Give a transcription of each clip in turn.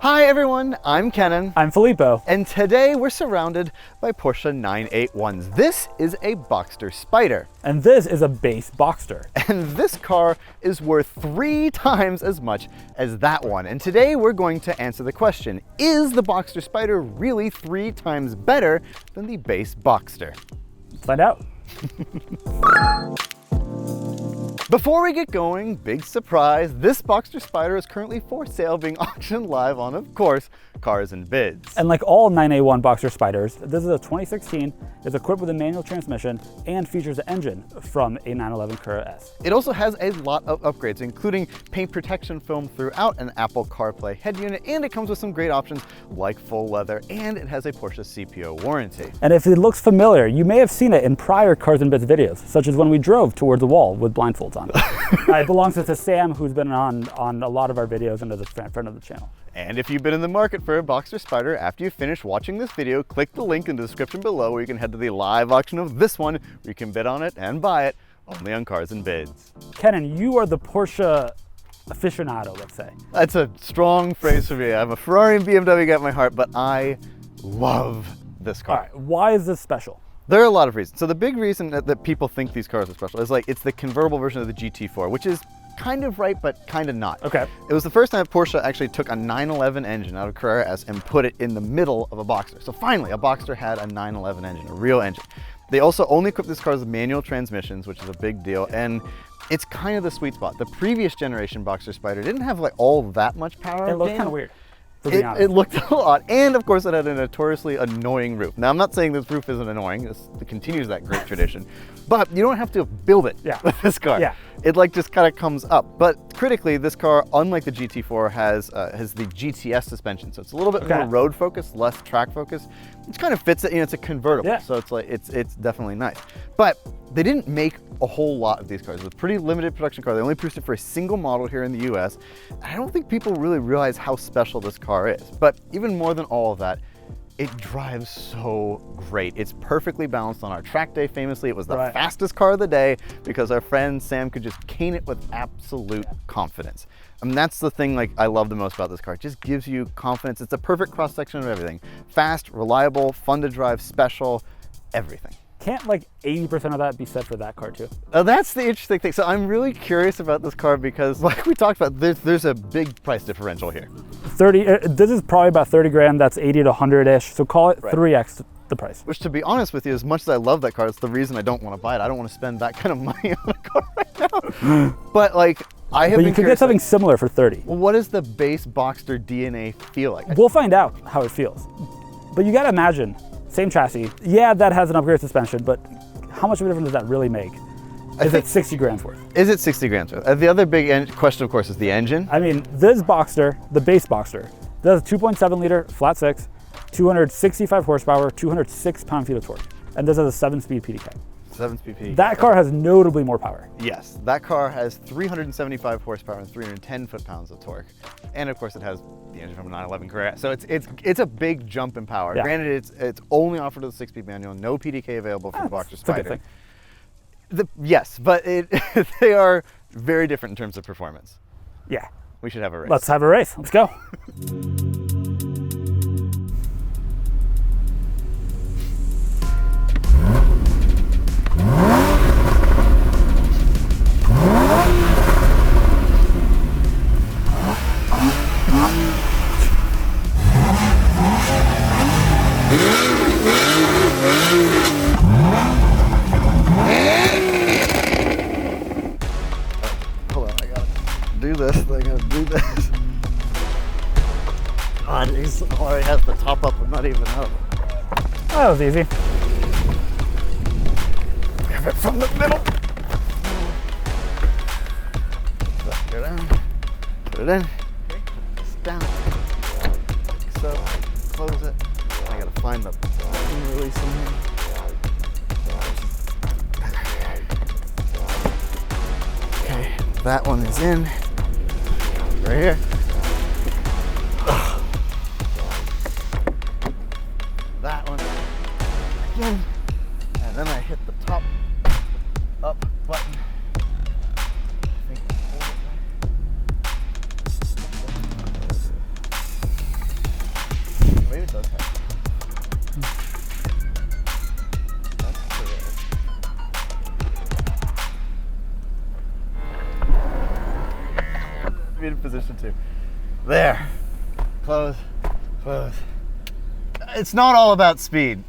Hi everyone, I'm Kennan. I'm Filippo. And today we're surrounded by Porsche 981s. This is a Boxster Spyder. And this is a base Boxster. And this car is worth 3 times as much as that one. And today we're going to answer the question, is the Boxster Spyder really 3 times better than the base Boxster? Let's find out. Before we get going, big surprise, this Boxster Spyder is currently for sale, being auctioned live on, of course, Cars and Bids. And like all 981 Boxster Spyders, this is a 2016, is equipped with a manual transmission, and features the engine from a 911 Carrera S. It also has a lot of upgrades, including paint protection film throughout, an Apple CarPlay head unit, and it comes with some great options like full leather, and it has a Porsche CPO warranty. And if it looks familiar, you may have seen it in prior Cars and Bids videos, such as when we drove towards the wall with blindfolds on. It belongs to Sam, who's been on a lot of our videos and is a friend of the channel. And if you've been in the market for a Boxster Spyder, after you finish watching this video, click the link in the description below where you can head to the live auction of this one, where you can bid on it and buy it, only on Cars and Bids. Kennan, you are the Porsche aficionado, let's say. That's a strong phrase for me. I'm a Ferrari and BMW guy at my heart, but I love this car. All right, why is this special? There are a lot of reasons. So the big reason that people think these cars are special is it's the convertible version of the GT4, which is kind of right, but kind of not. Okay. It was the first time Porsche actually took a 911 engine out of Carrera S and put it in the middle of a Boxster. So finally, a Boxster had a 911 engine, a real engine. They also only equipped this car with manual transmissions, which is a big deal, and it's kind of the sweet spot. The previous generation Boxster Spyder didn't have all that much power. It looked kind of weird. It looked a lot, and of course it had a notoriously annoying roof. Now I'm not saying this roof isn't annoying, it continues that great tradition, but you don't have to build it with this car. Yeah. It just kind of comes up. But critically, this car, unlike the GT4, has the GTS suspension, so it's a little bit more road focused, less track focused, which kind of fits it. It's a convertible, so it's definitely nice. But they didn't make a whole lot of these cars. It was a pretty limited production car. They only produced it for a single model here in the US. I don't think people really realize how special this car is. But even more than all of that, it drives so great. It's perfectly balanced. On our track day, famously, it was the fastest car of the day because our friend Sam could just cane it with absolute confidence. And that's the thing I love the most about this car. It just gives you confidence. It's a perfect cross-section of everything. Fast, reliable, fun to drive, special, everything. Can't 80% of that be said for that car too? That's the interesting thing. So I'm really curious about this car because, like we talked about, there's a big price differential here. This is probably about 30 grand. That's 80 to 100-ish. So call it 3x the price. Which, to be honest with you, as much as I love that car, it's the reason I don't want to buy it. I don't want to spend that kind of money on a car right now. But But you could get something similar for 30. Well, what does the base Boxster DNA feel like? We'll find out how it feels. But you gotta imagine, same chassis. Yeah, that has an upgraded suspension, but how much of a difference does that really make? Is it 60 grand's worth? Is it 60 grand's worth? The other big question, of course, is the engine. I mean, this Boxster, the base Boxster, does a 2.7 liter flat six, 265 horsepower, 206 pound-feet of torque. And this has a 7-speed PDK. 7-speed PDK. That car has notably more power. Yes, that car has 375 horsepower and 310 foot-pounds of torque. And of course it has the engine from a 911 Carrera. So it's a big jump in power. Yeah. Granted, it's only offered with a 6-speed manual, no PDK available for the Boxster Spyder. Yes, but they are very different in terms of performance. Yeah. We should have a race. Let's have a race. Let's go. Hold on, I gotta do this. God, he's already has the top up and not even out. That was easy. Grab it from the middle. Go down. Put it in. It's down. Like so. Close it. I gotta find the release in here. Okay, that one is in. Right here. That one again. And then I hit the top up button. I think okay. Be in position 2. There. Close. Close. It's not all about speed.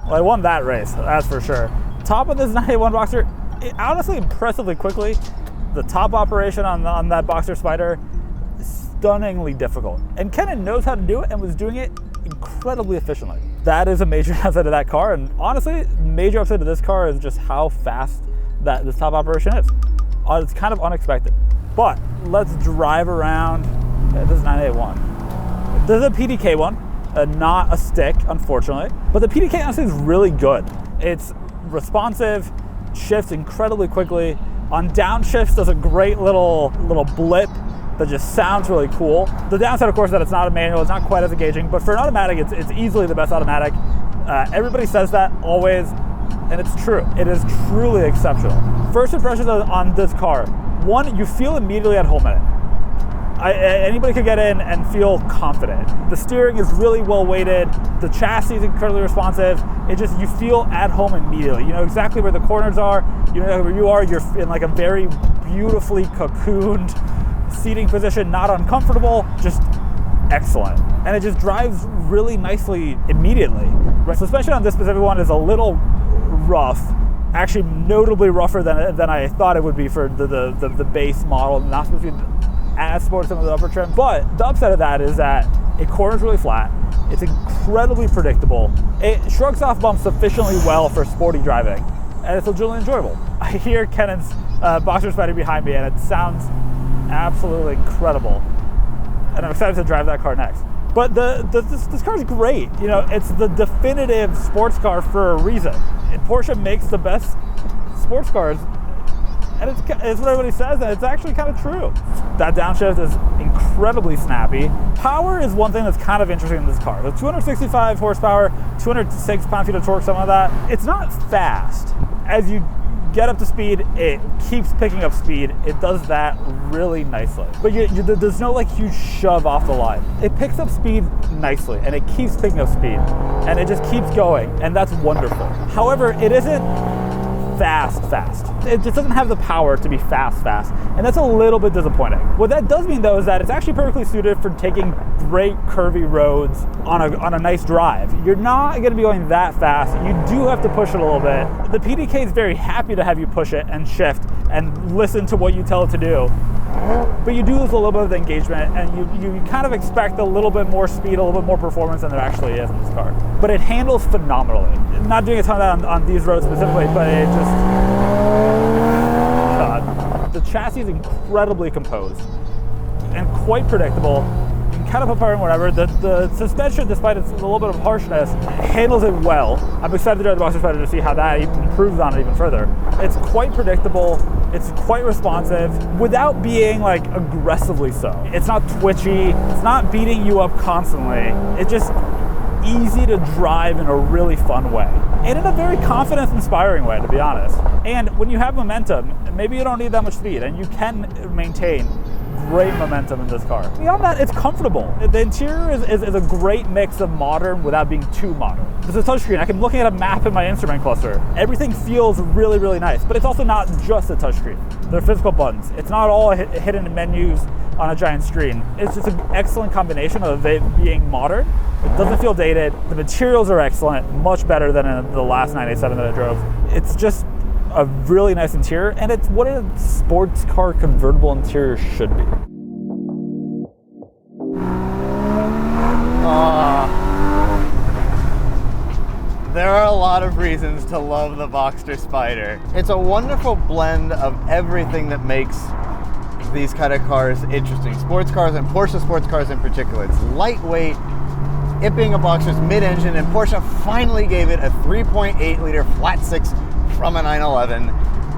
Well, I won that race, that's for sure. Top of this 981 Boxster, honestly, impressively quickly. The top operation on that Boxster Spyder is stunningly difficult. And Kennan knows how to do it and was doing it incredibly efficiently. That is a major upside of that car, and honestly, major upside of this car is just how fast that this top operation is. It's kind of unexpected. But let's drive around. This is 981. This is a PDK one. Not a stick, unfortunately. But the PDK honestly is really good. It's responsive, shifts incredibly quickly. On downshifts, does a great little blip that just sounds really cool. The downside, of course, is that it's not a manual. It's not quite as engaging. But for an automatic, it's easily the best automatic. Everybody says that always, and it's true. It is truly exceptional. First impressions on this car. One, you feel immediately at home in it. Anybody could get in and feel confident. The steering is really well weighted. The chassis is incredibly responsive. You feel at home immediately. You know exactly where the corners are. You know where you are. You're in like a very beautifully cocooned seating position, not uncomfortable, just excellent. And it just drives really nicely immediately. Suspension on this specific one is a little rough. Actually, notably rougher than I thought it would be for the base model. Not supposed to be as sporty as some of the upper trim, but the upside of that is that it corners really flat. It's incredibly predictable. It shrugs off bumps sufficiently well for sporty driving, and it's legitimately enjoyable. I hear Kennan's Boxster Spyder behind me, and it sounds absolutely incredible. And I'm excited to drive that car next. But this car's great. You know, it's the definitive sports car for a reason. Porsche makes the best sports cars. And it's what everybody says, and it's actually kind of true. That downshift is incredibly snappy. Power is one thing that's kind of interesting in this car. The 265 horsepower, 206 pound-feet of torque, something like that. It's not fast. As you get up to speed, it keeps picking up speed. It does that really nicely. But there's no like huge shove off the line. It picks up speed nicely, and it keeps picking up speed. And it just keeps going, and that's wonderful. However, it isn't fast. It just doesn't have the power to be fast, and that's a little bit disappointing. What that does mean, though, is that it's actually perfectly suited for taking great curvy roads on a nice drive. You're not going to be going that fast. You do have to push it a little bit. The PDK is very happy to have you push it and shift and listen to what you tell it to do. But you do lose a little bit of the engagement, and you kind of expect a little bit more speed, a little bit more performance than there actually is in this car. But it handles phenomenally. Not doing a ton of that on these roads specifically, but it just... the chassis is incredibly composed and quite predictable. You can kind of put power in whatever. The suspension, despite its a little bit of harshness, handles it well. I'm excited to drive the Boxster Spyder to see how that improves on it even further. It's quite predictable. It's quite responsive without being like aggressively so. It's not twitchy. It's not beating you up constantly. It's just easy to drive in a really fun way. And in a very confidence-inspiring way, to be honest. And when you have momentum, maybe you don't need that much speed, and you can maintain great momentum in this car. Beyond that, it's comfortable. The interior is a great mix of modern without being too modern. There's a touchscreen. I can looking at a map in my instrument cluster. Everything feels really, really nice, but it's also not just a touchscreen. They're physical buttons. It's not all hidden menus on a giant screen. It's just an excellent combination of it being modern. It doesn't feel dated. The materials are excellent, much better than in the last 987 that I drove. It's just a really nice interior, and it's what a sports car convertible interior should be. There are a lot of reasons to love the Boxster Spyder. It's a wonderful blend of everything that makes these kind of cars interesting. Sports cars, and Porsche sports cars in particular. It's lightweight, it being a Boxster's mid-engine, and Porsche finally gave it a 3.8 liter flat six from a 911,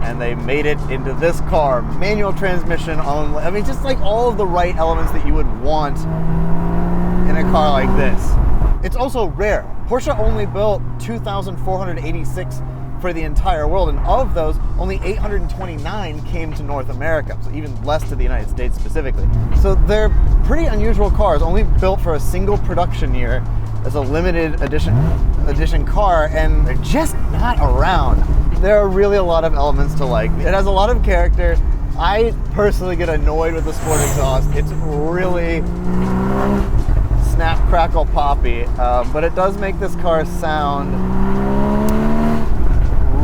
and they made it into this car. Manual transmission only. I mean, just like all of the right elements that you would want in a car like this. It's also rare. Porsche only built 2,486 for the entire world, and of those, only 829 came to North America, so even less to the United States specifically. So they're pretty unusual cars, only built for a single production year as a limited edition car, and they're just not around. There are really a lot of elements to like. It has a lot of character. I personally get annoyed with the sport exhaust. It's really snap, crackle, poppy, but it does make this car sound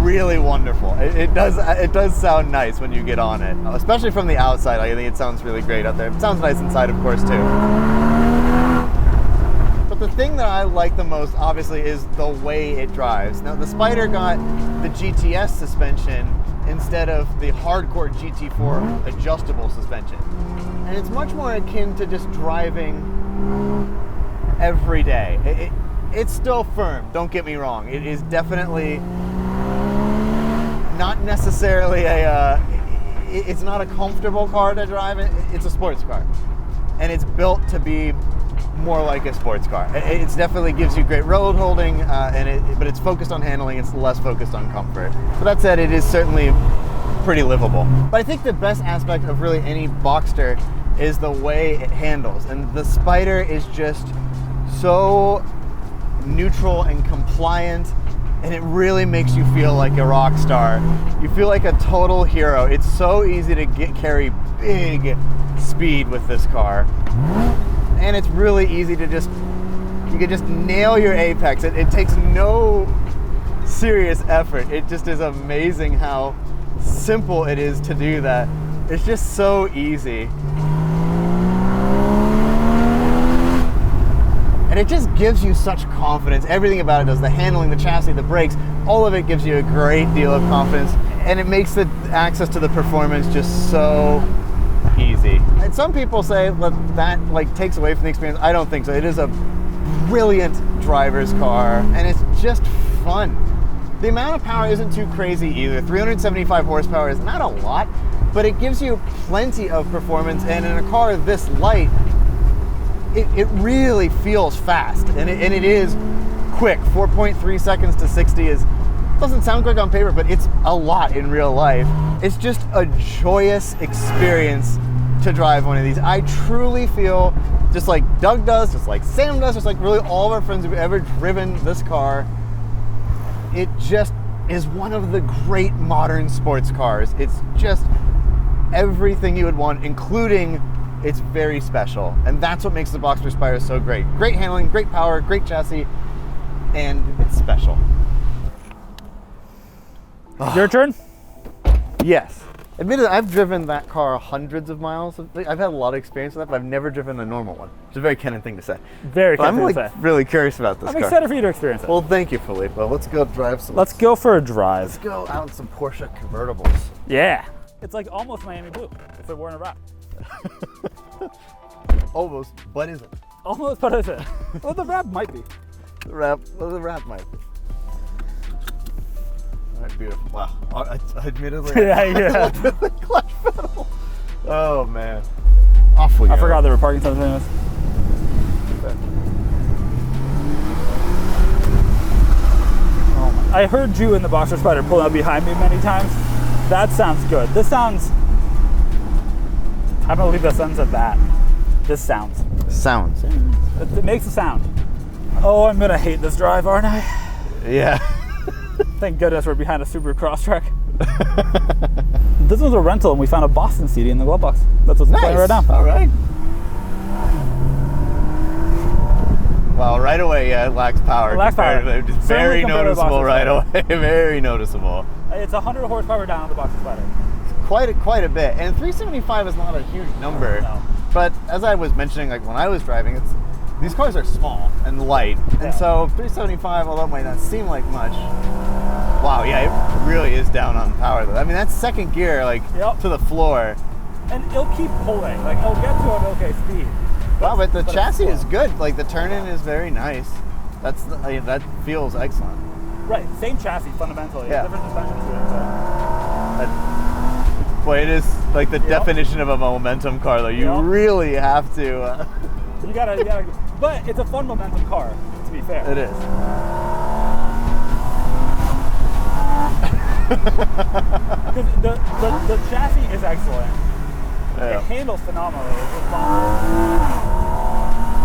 really wonderful. It does sound nice when you get on it, especially from the outside. I think it sounds really great out there. It sounds nice inside, of course, too. But the thing that I like the most, obviously, is the way it drives. Now, the Spyder got the GTS suspension instead of the hardcore GT4 adjustable suspension. And it's much more akin to just driving every day. It's still firm, don't get me wrong. It is definitely not necessarily it's not a comfortable car to drive. It's a sports car. And it's built to be more like a sports car. It definitely gives you great road holding, but it's focused on handling, it's less focused on comfort. So that said, it is certainly pretty livable. But I think the best aspect of really any Boxster is the way it handles. And the Spyder is just so neutral and compliant, and it really makes you feel like a rock star. You feel like a total hero. It's so easy to carry big speed with this car. And it's really easy to you can just nail your apex. It takes no serious effort. It just is amazing how simple it is to do that. It's just so easy. And it just gives you such confidence. Everything about it does. The handling, the chassis, the brakes, all of it gives you a great deal of confidence. And it makes the access to the performance just so easy. And some people say that takes away from the experience. I don't think so. It is a brilliant driver's car, and it's just fun. The amount of power isn't too crazy either. 375 horsepower is not a lot, but it gives you plenty of performance, and in a car this light, it really feels fast, and it is quick. 4.3 seconds to 60 doesn't sound quick on paper, but it's a lot in real life. It's just a joyous experience to drive one of these. I truly feel, just like Doug does, just like Sam does, just like really all of our friends who've ever driven this car, it just is one of the great modern sports cars. It's just everything you would want, including it's very special. And that's what makes the Boxster Spyder so great. Great handling, great power, great chassis, and it's special. Your turn? Yes. Admittedly, I've driven that car hundreds of miles. I've had a lot of experience with that, but I've never driven a normal one, which is a very Kennan thing to say. Very Kennan thing to say. I'm really curious about this car. I'm excited for you to experience it. Well, thank you, Filippo. Let's go drive some. Let's go for a drive. Let's go out in some Porsche convertibles. Yeah. It's like almost Miami Blue if it weren't a wrap. Almost, but isn't. Almost, but isn't. Well, the wrap might be. The wrap might be. All right, beautiful. Wow. Admittedly, yeah. the clutch pedal. Oh man. Off we go. I forgot there were parking signs anyways. Oh, I heard you in the Boxster Spyder pulling up behind me many times. That sounds good. This sounds. I'm gonna leave the sentence at that. This sounds. Sounds. It makes a sound. Oh, I'm gonna hate this drive, aren't I? Yeah. Thank goodness we're behind a Subaru Crosstrek. This was a rental, and we found a Boston CD in the glove box. That's what's playing right now. All right. Wow, right away, yeah, it lacks power. It lacks power. Just very noticeable right away. Very noticeable. It's 100 horsepower down on the Boxster Spyder. Quite a bit. And 375 is not a huge number. No. But as I was mentioning, like when I was driving, these cars are small and light. Yeah. And so 375, although it might not seem like much, wow, yeah, it really is down on power though. I mean, that's second gear, to the floor. And it'll keep pulling. Like, it'll get to an okay speed. Wow, but the chassis is good. Like, the turn-in is very nice. That feels excellent. Right, same chassis fundamentally. Yeah. Different suspension to it. Boy, it is like the definition of a momentum car, though. You really have to. You gotta. But it's a fun momentum car, to be fair. It is. Because the chassis is excellent. Yeah. It handles phenomenally.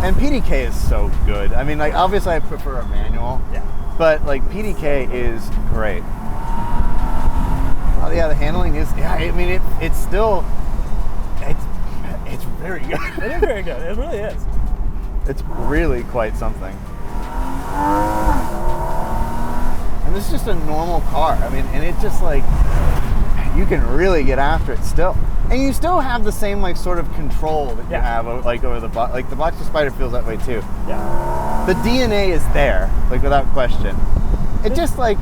And PDK is so good. I mean, like, obviously I prefer a manual. Yeah. But like PDK is great. Oh yeah, the handling is. Yeah, I mean it's still. It's very good. It is very good. It really is. It's really quite something. And this is just a normal car. I mean, and it just like you can really get after it still. And you still have the same like sort of control that you have like over the like the Boxster Spyder feels that way too. Yeah. The DNA is there, like without question. It just like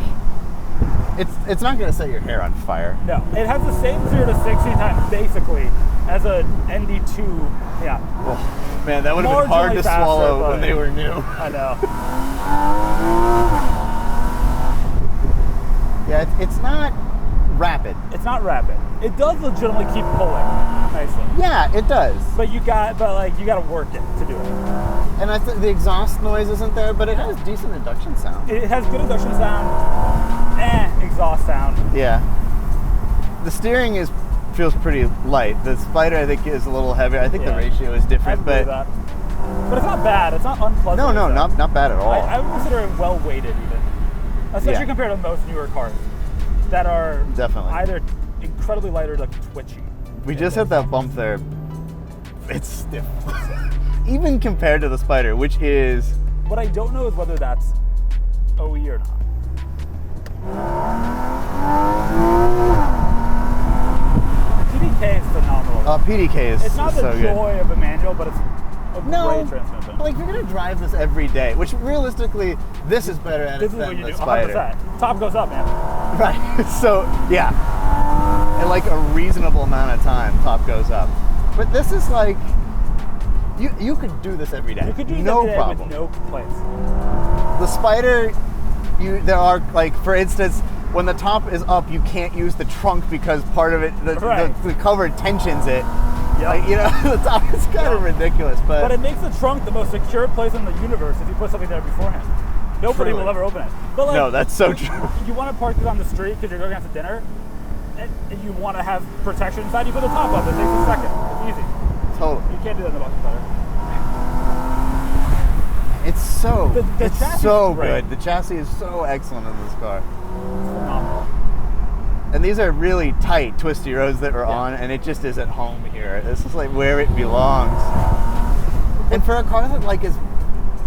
it's not gonna set your hair on fire. No, it has the same 0 to 60 time basically as a ND2. Yeah. Oh, man, that would have been hard to swallow when they were new. I know. Yeah, it's not rapid. It's not rapid. It does legitimately keep pulling nicely. Yeah, it does. But you got to work it to do it. And I think the exhaust noise isn't there, but it has decent induction sound. It has good induction sound, exhaust sound. Yeah. The steering feels pretty light. The Spyder I think is a little heavier. I think the ratio is different, but it's not bad. It's not unpleasant. No, not bad at all. I would consider it well weighted even, especially compared to most newer cars that are definitely either incredibly light or like twitchy. We just hit that bump there. It's stiff. Even compared to the Spyder, which is... What I don't know is whether that's OE or not. PDK is phenomenal. PDK is It's not the so joy good. of a manual, but it's a great transmission. Like, you're going to drive this every day, which realistically, this is better at it than the Spyder. 100%. Top goes up, man. Right. So, yeah. In like a reasonable amount of time, top goes up. But this is like... You could do this every day. You could do this no every day problem. with no complaints. The Spyder, there are, like, for instance, when the top is up, you can't use the trunk because part of it, the cover tensions it. Yep. Like, you know, the top is kind of ridiculous, but it makes the trunk the most secure place in the universe if you put something there beforehand. Nobody will ever open it. But like, no, that's so true. You want to park this on the street because you're going out to dinner, and you want to have protection inside. You put the top up. It takes a second. It's easy. Totally. You can't do that in the Boxster Spyder. It's so it's so good. The chassis is so excellent in this car. It's phenomenal. And these are really tight, twisty roads that we're on, and it just is at home here. This is like where it belongs. And for a car that like is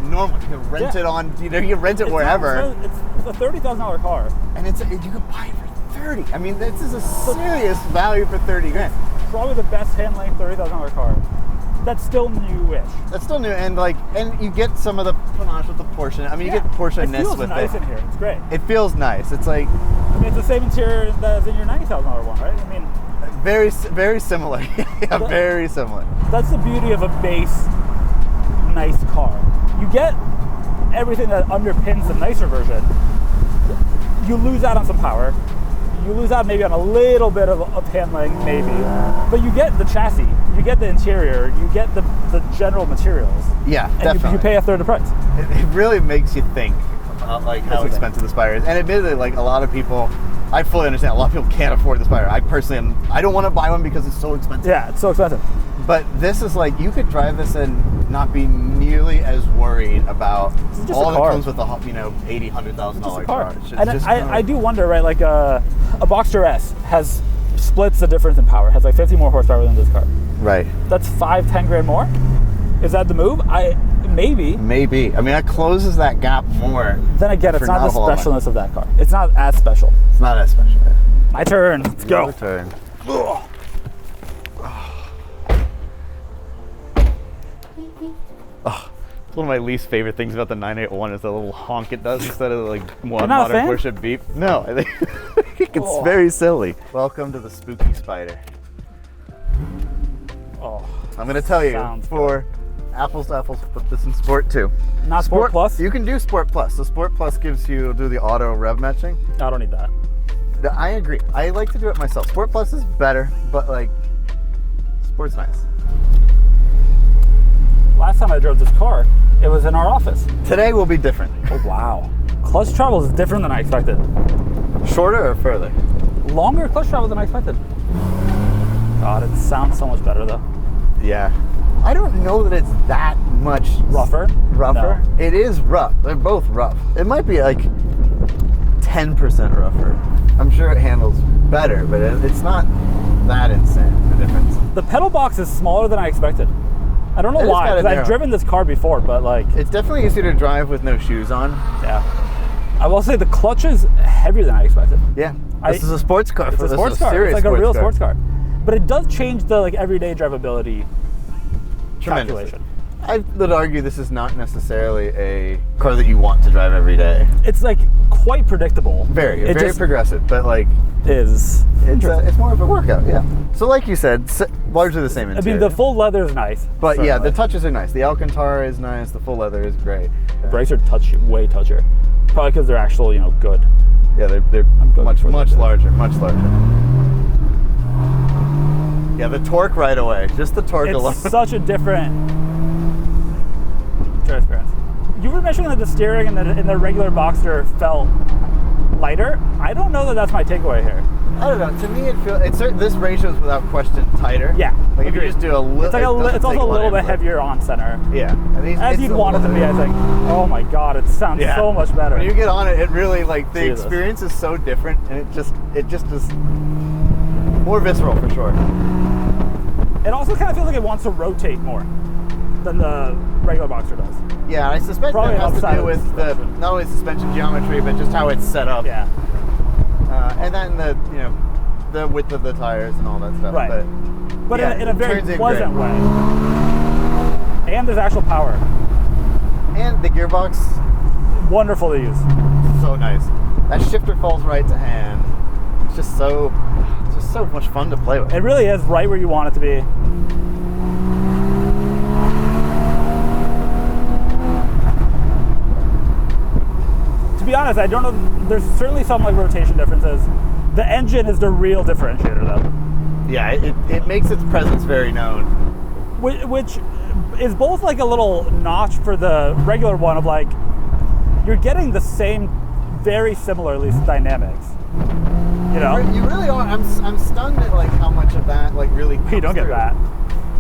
normal, you can rent it on. You know, you can rent it wherever. It's a $30,000 car, and you can buy it for 30. I mean, this is a serious value for 30 grand. Probably the best handling $30,000 car. That's still newish. That's still new, and you get some of the panache with the Porsche. I mean, you get Porsche-ness with it. It feels nice in here. It's great. It feels nice. It's like... I mean, it's the same interior that's in your $90,000 one, right? I mean... Very similar. Yeah, very similar. That's the beauty of a base, nice car. You get everything that underpins the nicer version. You lose out on some power. You lose out maybe on a little bit of handling, maybe. But you get the chassis, you get the interior, you get the general materials. Yeah, and definitely. You pay a third of the price. It really makes you think about like how expensive the Spyder is. And admittedly, like a lot of people, I fully understand, a lot of people can't afford the Spyder. I personally I don't want to buy one because it's so expensive. Yeah, it's so expensive. But this is like, you could drive this and not be nearly as worried about all that comes with a, $80,000, $100,000 car. And I do wonder, right, like a Boxster S has splits the difference in power, has like 50 more horsepower than this car. Right. That's 5-10 grand more? Is that the move? Maybe. Maybe. I mean, that closes that gap more. Then again, it's not the specialness of that car. It's not as special. It's not as special. My turn. Let's go. Your turn. Ugh. Oh, one of my least favorite things about the 981 is the little honk it does instead of like modern Porsche beep. No, I think it's very silly. Welcome to the spooky Spyder. Oh, I'm going to tell you, for apples to apples, put this in Sport too. Not Sport Plus? You can do Sport Plus. So Sport Plus do the auto rev matching. I don't need that. I agree. I like to do it myself. Sport Plus is better, but like, Sport's nice. Last time I drove this car, it was in our office. Today will be different. Oh, wow. Clutch travel is different than I expected. Shorter or further? Longer clutch travel than I expected. God, it sounds so much better though. Yeah. I don't know that it's that much rougher. No. It is rough. They're both rough. It might be like 10% rougher. I'm sure it handles better, but it's not that insane, the difference. The pedal box is smaller than I expected. I don't know why, because I've driven this car before, but like... It's definitely easier to drive with no shoes on. Yeah. I will say the clutch is heavier than I expected. Yeah. This is a sports car. It's a sports car. It's like a real sports car. But it does change the like everyday drivability calculation. I would argue this is not necessarily a car that you want to drive every day. It's like quite predictable. Very progressive, but like it's more of a workout. Yeah. So like you said, largely the same interior. I mean, the full leather is nice. But certainly. Yeah, the touches are nice. The Alcantara is nice. The full leather is great. The brakes are way touchier. Probably because they're actual, good. Yeah, they're much larger, much larger. Yeah, the torque right away. Just the torque alone. It's such a different experience. You were mentioning that the steering in the regular Boxster felt lighter. I don't know that that's my takeaway here. I don't know. To me, it feels this ratio is without question tighter. Yeah. Like if you just do a little, it's also a little bit heavier on center. Yeah. As you'd want it to be, I think. Oh my God, it sounds so much better. When you get on it, it really the experience is so different, and it just is more visceral for sure. It also kind of feels like it wants to rotate more than the regular Boxster does. Yeah, I suspect Probably that has to do with not only suspension geometry, but just how it's set up. Yeah. And then the width of the tires and all that stuff. Right. But in a very pleasant way. And there's actual power. And the gearbox. Wonderful to use. So nice. That shifter falls right to hand. It's just so much fun to play with. It really is right where you want it to be. To be honest, I don't know. There's certainly some rotation differences. The engine is the real differentiator, though. Yeah, it makes its presence very known. Which is both a little notch for the regular one of you're getting the same, very similar at least dynamics. You really are. I'm stunned at how much of that really comes You don't get through. that.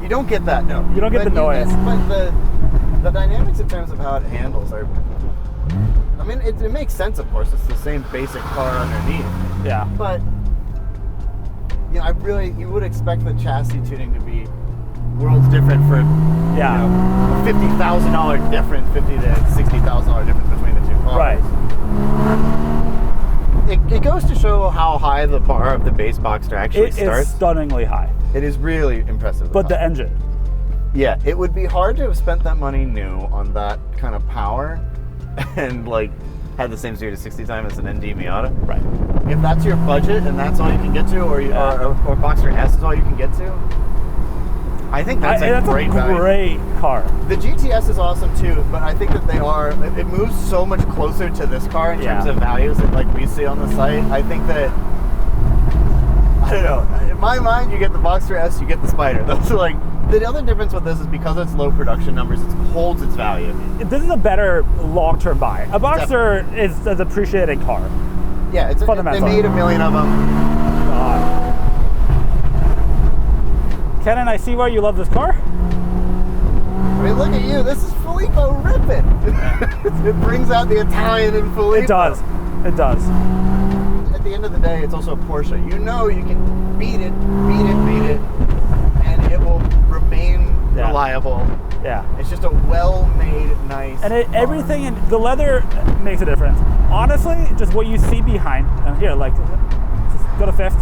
You don't get that, no. You don't get the noise. But the dynamics in terms of how it handles are. I mean, it makes sense, of course. It's the same basic car underneath. Yeah. But you would expect the chassis tuning to be worlds different for a $50,000 difference, $50,000 to $60,000 difference between the two cars. Right. It goes to show how high the bar of the base Boxster actually starts. It's stunningly high. It is really impressive. But the engine. Yeah, it would be hard to have spent that money new on that kind of power and had the same 0 to 60 time as an ND Miata. Right. If that's your budget and that's all you can get to, or Boxster S is all you can get to, I think that's a great value. Great car. The GTS is awesome too, but I think that it moves so much closer to this car in terms of values that we see on the site. I think that, I don't know, in my mind, you get the Boxster S, you get the Spyder. Those are the other difference with this is because it's low production numbers, it holds its value. This is a better long-term buy. A Boxster is an appreciated car. Yeah, it's fundamental. They made 1 million of them. God. Kennan, I see why you love this car. I mean, look at you. This is Filippo ripping. It brings out the Italian in Filippo. It does. It does. At the end of the day, it's also a Porsche. You can beat it, and it will remain reliable. Yeah. It's just a well-made, nice And everything in the leather makes a difference. Honestly, just what you see behind, and here, just go to fifth.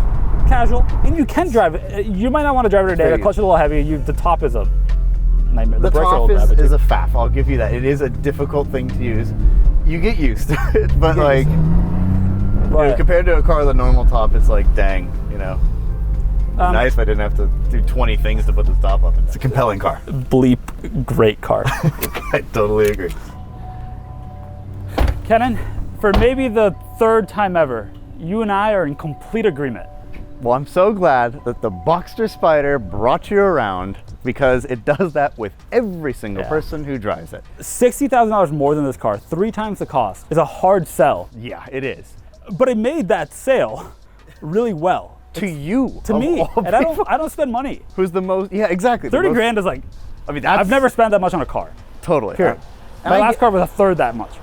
Casual, and you can drive it. You might not want to drive it every day. The clutch is a little heavy. The top is a nightmare. The top is a faff. I'll give you that. It is a difficult thing to use. You get used to it, but compared to a car with a normal top, it's dang, nice if I didn't have to do 20 things to put the top up. It's a compelling car. Bleep, great car. I totally agree. Kennan, for maybe the third time ever, you and I are in complete agreement. Well, I'm so glad that the Boxster Spyder brought you around because it does that with every single person who drives it. $60,000 more than this car, 3 times the cost, is a hard sell. Yeah, it is. But it made that sale really well. To you. To me. And I don't spend money. Who's the most, yeah, exactly. 30 grand is like, I mean, that's. I've never spent that much on a car. Totally. Period. My last car was a third that much.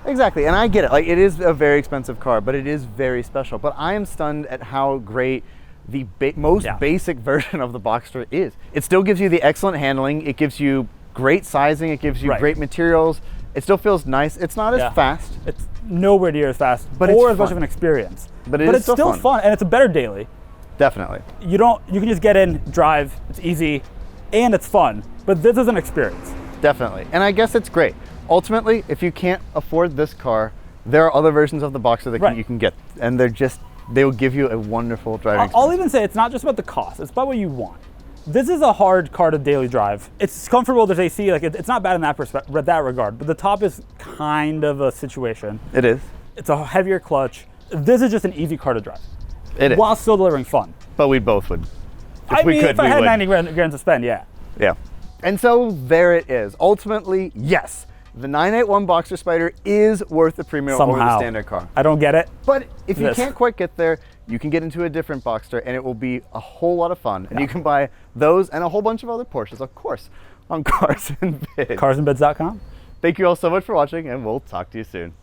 Exactly, and I get it. Like, it is a very expensive car, but it is very special. But I am stunned at how great the most basic version of the Boxster is. It still gives you the excellent handling. It gives you great sizing. It gives you great materials. It still feels nice. It's not as fast. It's nowhere near as fast, but or as much of an experience. But it's still fun, and it's a better daily. Definitely. You can just get in, drive. It's easy, and it's fun. But this is an experience. Definitely, and I guess it's great. Ultimately, if you can't afford this car, there are other versions of the Boxster that you can get, and they will give you a wonderful driving experience. I'll even say it's not just about the cost, it's about what you want. This is a hard car to daily drive. It's comfortable, there's AC, like it's not bad in that regard, but the top is kind of a situation. It is. It's a heavier clutch. This is just an easy car to drive. It is. While still delivering fun. But we both would. If I had 90 grand to spend, yeah. Yeah. And so there it is. Ultimately, yes, the 981 Boxster Spyder is worth the premium over the standard car. I don't get it. But if you can't quite get there, you can get into a different Boxster and it will be a whole lot of fun. And you can buy those and a whole bunch of other Porsches, of course, on Cars and Bids. Carsandbids.com. Thank you all so much for watching, and we'll talk to you soon.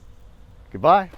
Goodbye.